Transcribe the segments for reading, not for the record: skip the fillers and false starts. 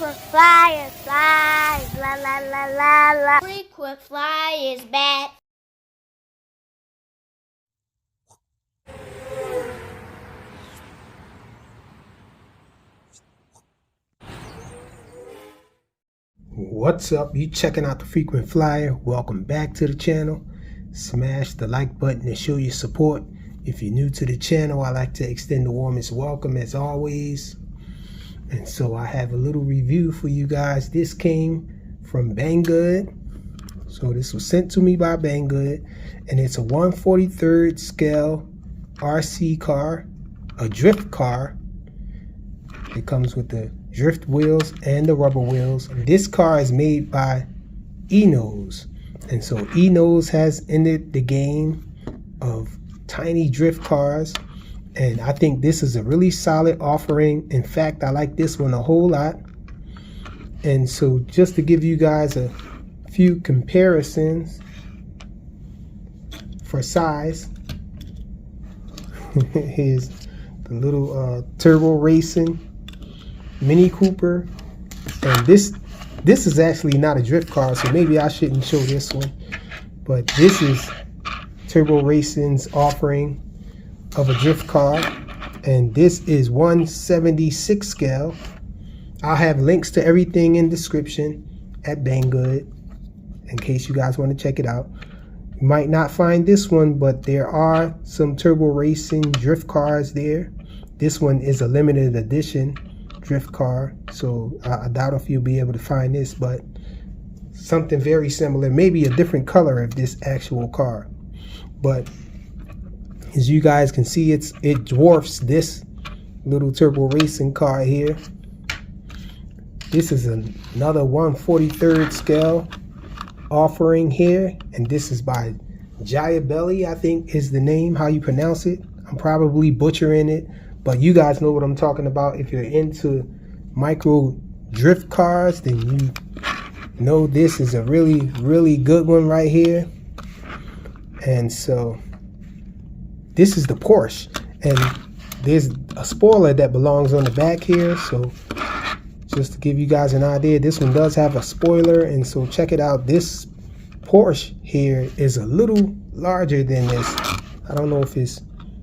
Frequent flyer, fly, la la la la la. Frequent flyer is back. What's up? You checking out the Frequent Flyer? Welcome back to the channel. Smash the like button to show your support. If you're new to the channel, I like to extend the warmest welcome as always. And so I have a little review for you guys. This came from Banggood. So this was sent to me by Banggood, and it's a 1/43rd scale RC car, a drift car. It comes with the drift wheels and the rubber wheels. This car is made by Enoze, and so Enoze has entered the game of tiny drift cars, and I think this is a really solid offering. In fact, I like this one a whole lot. And so just to give you guys a few comparisons for size, here's the little turbo racing Mini Cooper, and this is actually not a drift car, so maybe I shouldn't show this one, but this is Turbo Racing's offering of a drift car, and this is 1/76 scale. I'll have links to everything in description at Banggood in case you guys want to check it out. You might not find this one, but there are some Turbo Racing drift cars there. This one is a limited edition drift car, so I doubt if you'll be able to find this, but something very similar, maybe a different color of this actual car. But as you guys can see, it dwarfs this little Turbo Racing car here. This is another 1/43rd scale offering here, and this is by Giabelli, I think is the name, how you pronounce it. I'm probably butchering it, but you guys know what I'm talking about. If you're into micro drift cars, then you know this is a really good one right here. And so this is the Porsche, and there's a spoiler that belongs on the back here. So just to give you guys an idea, this one does have a spoiler, and so check it out. This Porsche here is a little larger than this. I don't know if it's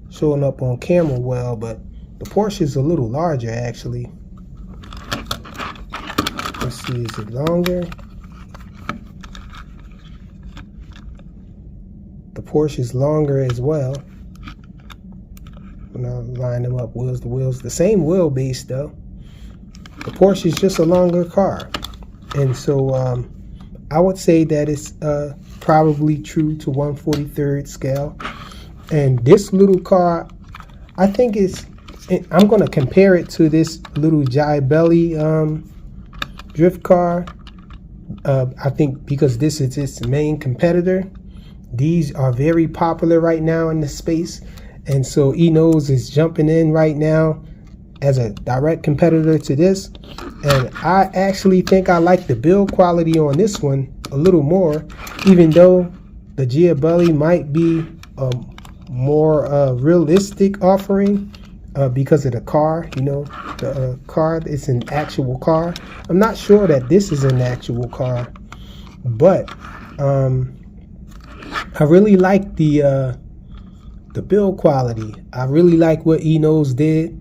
showing up on camera well, but the Porsche is a little larger actually. Let's see, is it longer? The Porsche is longer as well. When I line them up, wheels to wheels, the same wheelbase though. The Porsche is just a longer car, and so I would say that it's probably true to 1/43rd scale. And this little car, I think I'm going to compare it to this little Giabelli drift car. I think because this is its main competitor. These are very popular right now in the space, and so Enoze is jumping in right now as a direct competitor to this. And I actually think I like the build quality on this one a little more, even though the Giabelli might be a more realistic offering because of the car. You know, the car is an actual car. I'm not sure that this is an actual car, but I really like the build quality. I really like what Enoze did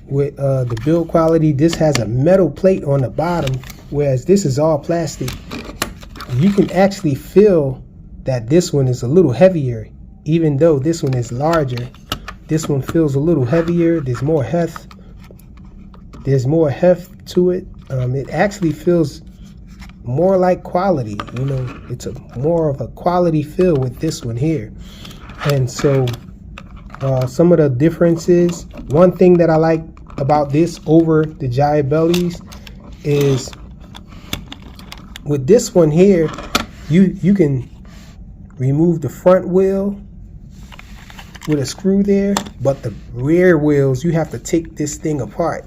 with the build quality. This has a metal plate on the bottom, whereas this is all plastic. You can actually feel that this one is a little heavier, even though this one is larger. This one feels a little heavier. There's more heft. There's more heft to it. It actually feels more like quality. You know, it's more of a quality feel with this one here. And so some of the differences, one thing that I like about this over the Giabellis is with this one here, you can remove the front wheel with a screw there, but the rear wheels, you have to take this thing apart,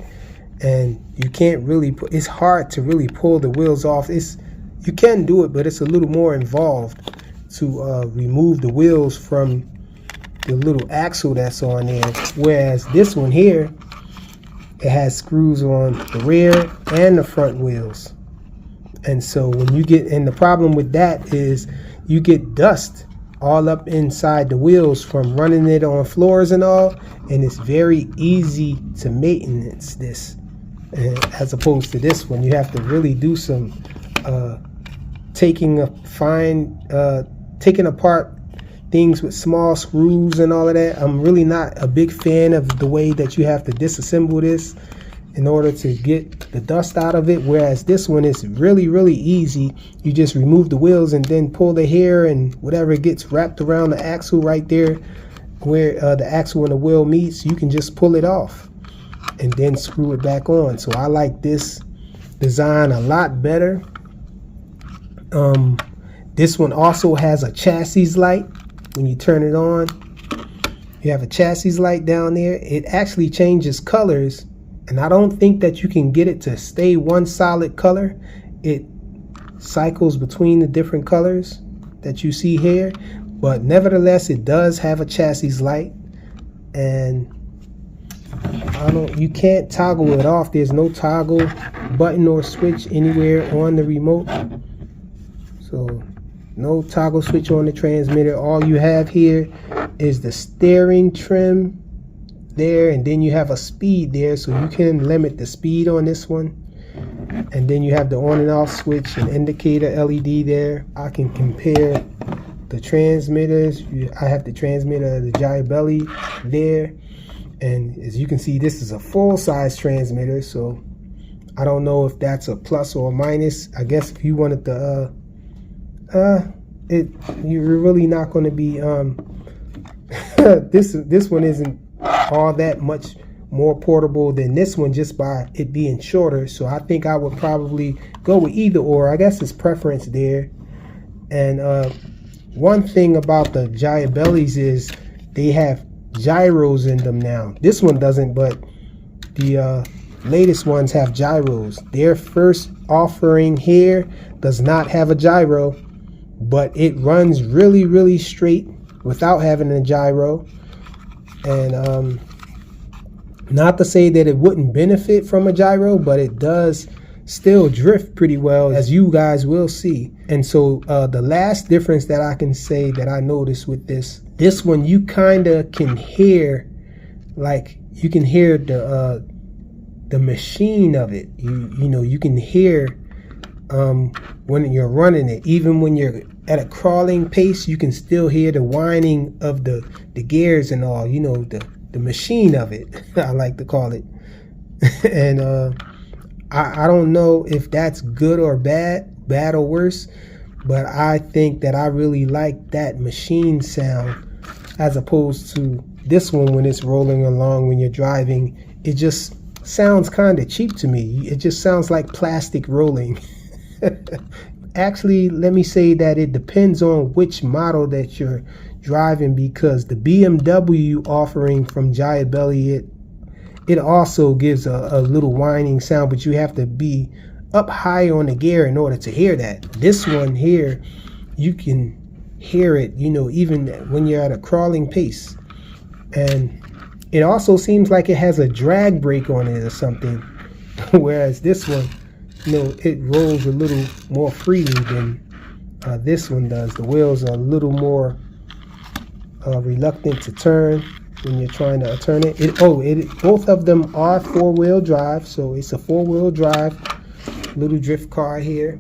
and you can't really it's hard to really pull the wheels off. You can do it, but it's a little more involved to remove the wheels from the little axle that's on there. Whereas this one here, it has screws on the rear and the front wheels. And so when you get, and the problem with that is you get dust all up inside the wheels from running it on floors and all, and it's very easy to maintenance this, as opposed to this one. You have to really do some taking apart things with small screws and all of that. I'm really not a big fan of the way that you have to disassemble this in order to get the dust out of it, whereas this one is really easy. You just remove the wheels and then pull the hair and whatever gets wrapped around the axle right there where the axle and the wheel meets, you can just pull it off and then screw it back on. So I like this design a lot better. This one also has a chassis light. When you turn it on, you have a chassis light down there. It actually changes colors, and I don't think that you can get it to stay one solid color. It cycles between the different colors that you see here, but nevertheless it does have a chassis light, and you can't toggle it off. There's no toggle button or switch anywhere on the remote, so no toggle switch on the transmitter. All you have here is the steering trim there, and then you have a speed there, so you can limit the speed on this one. And then you have the on and off switch and indicator LED there. I can compare the transmitters. I have the transmitter of the Giant Belly there, and as you can see, this is a full size transmitter, so I don't know if that's a plus or a minus. I guess if you wanted to you're really not going to be this one isn't all that much more portable than this one, just by it being shorter. So I think I would probably go with either or. I guess it's preference there. And one thing about the Giant Bellies is they have gyros in them now. This one doesn't, but the latest ones have gyros. Their first offering here does not have a gyro, but it runs really straight without having a gyro. And not to say that it wouldn't benefit from a gyro, but it does still drift pretty well, as you guys will see. And so the last difference that I can say that I noticed with this one, you kind of can hear, like, you can hear the machine of it. You know, you can hear when you're running it. Even when you're at a crawling pace, you can still hear the whining of the gears and all, you know, the machine of it, I like to call it. And I don't know if that's good or bad or worse, but I think that I really like that machine sound as opposed to this one. When it's rolling along, when you're driving, it just sounds kind of cheap to me. It just sounds like plastic rolling. Actually, let me say that it depends on which model that you're driving, because the BMW offering from Giant Belly, it also gives a little whining sound, but you have to be up high on the gear in order to hear that. This one here, you can hear it, you know, even when you're at a crawling pace. And it also seems like it has a drag brake on it or something, whereas this one, you know, it rolls a little more freely than this one does. The wheels are a little more reluctant to turn when you're trying to turn it. Both of them are four-wheel drive, so it's a four-wheel drive little drift car here.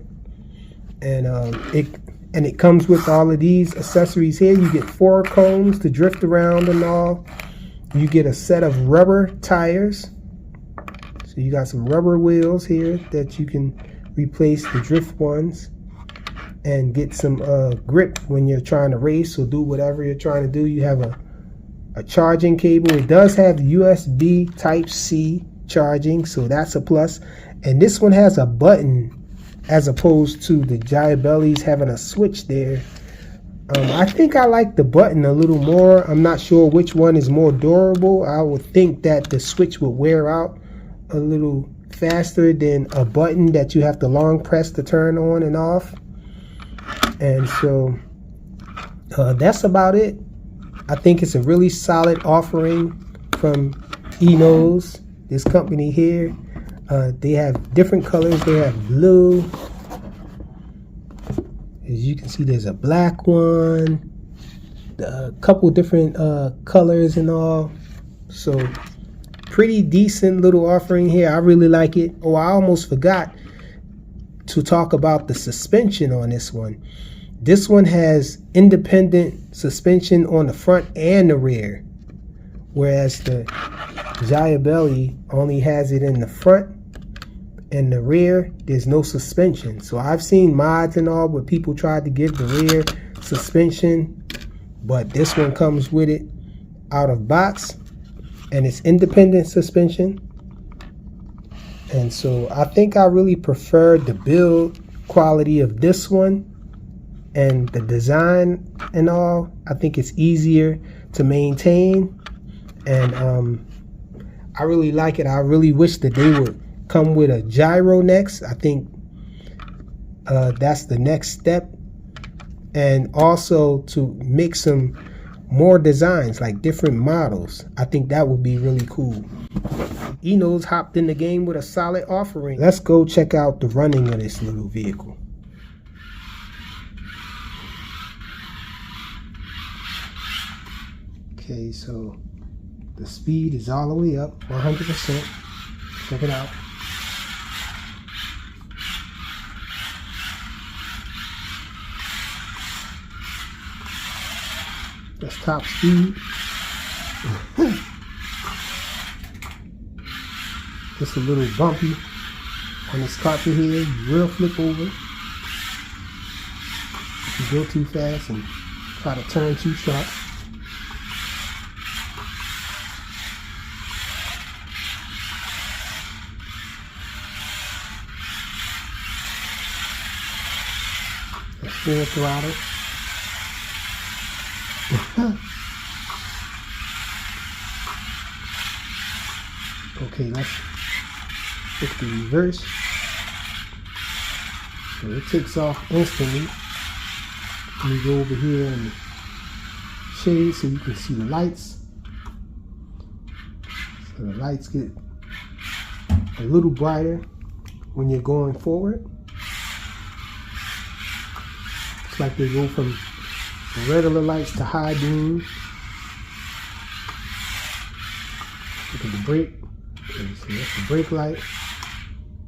And it comes with all of these accessories here. You get 4 cones to drift around and all. You get a set of rubber tires. So you got some rubber wheels here that you can replace the drift ones, and get some grip when you're trying to race or do whatever you're trying to do. You have a charging cable. It does have USB Type-C charging, so that's a plus. And this one has a button as opposed to the Giant Bellies having a switch there. I think I like the button a little more. I'm not sure which one is more durable. I would think that the switch would wear out a little faster than a button that you have to long press to turn on and off. And so that's about it. I think it's a really solid offering from Enoze. This company here, they have different colors. They have blue. As you can see, there's a black one, a couple different colors and all. So pretty decent little offering here. I really like it. Oh, I almost forgot to talk about the suspension on this one. This one has independent suspension on the front and the rear, whereas the Giabelli only has it in the front and the rear. There's no suspension. So I've seen mods and all where people tried to give the rear suspension, but this one comes with it out of box, and it's independent suspension. And so I think I really prefer the build quality of this one and the design and all. I think it's easier to maintain, and I really like it. I really wish that they would come with a gyro next. I think that's the next step, and also to make some more designs, like different models. I think that would be really cool. Enoze hopped in the game with a solid offering. Let's go check out the running of this little vehicle. Okay, so the speed is all the way up, 100%. Check it out. That's top speed. Just a little bumpy on this carpet here. You will flip over if you go too fast and try to turn too sharp. That's full throttle. Okay, let's hit the reverse. So it takes off instantly. Let me go over here and shade so you can see the lights. So the lights get a little brighter when you're going forward. It's like they go from regular lights to high beam. Look at the brake. Okay, so that's the brake light.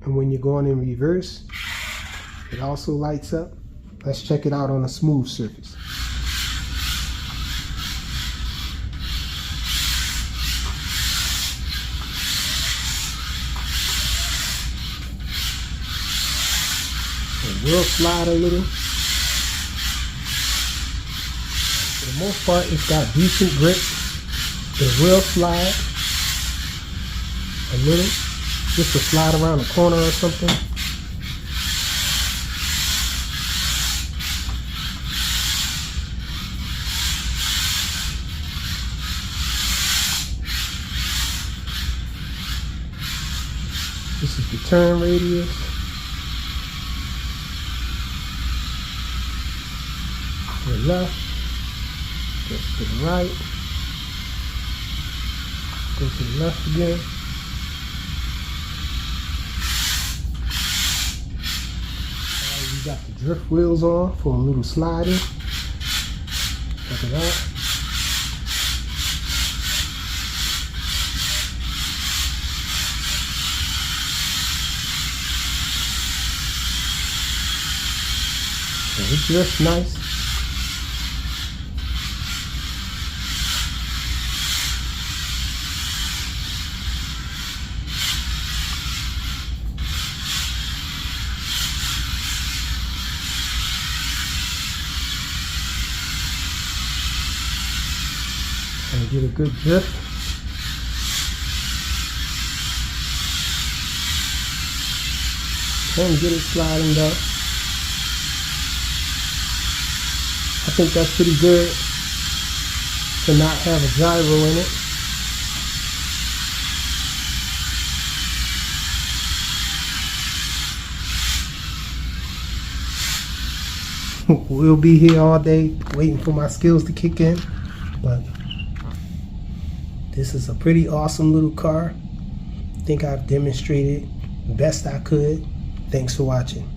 And when you're going in reverse, it also lights up. Let's check it out on a smooth surface. It will slide a little. For the most part, it's got decent grip. It will slide a little, just to slide around a corner or something. This is the turn radius. To the left, just to the right, go to the left again. We got the drift wheels on for a little sliding. Check it out. So it drifts nice. And get a good drift. And get it sliding down. I think that's pretty good to not have a gyro in it. We'll be here all day waiting for my skills to kick in, but this is a pretty awesome little car. think I've demonstrated best I could. Thanks for watching.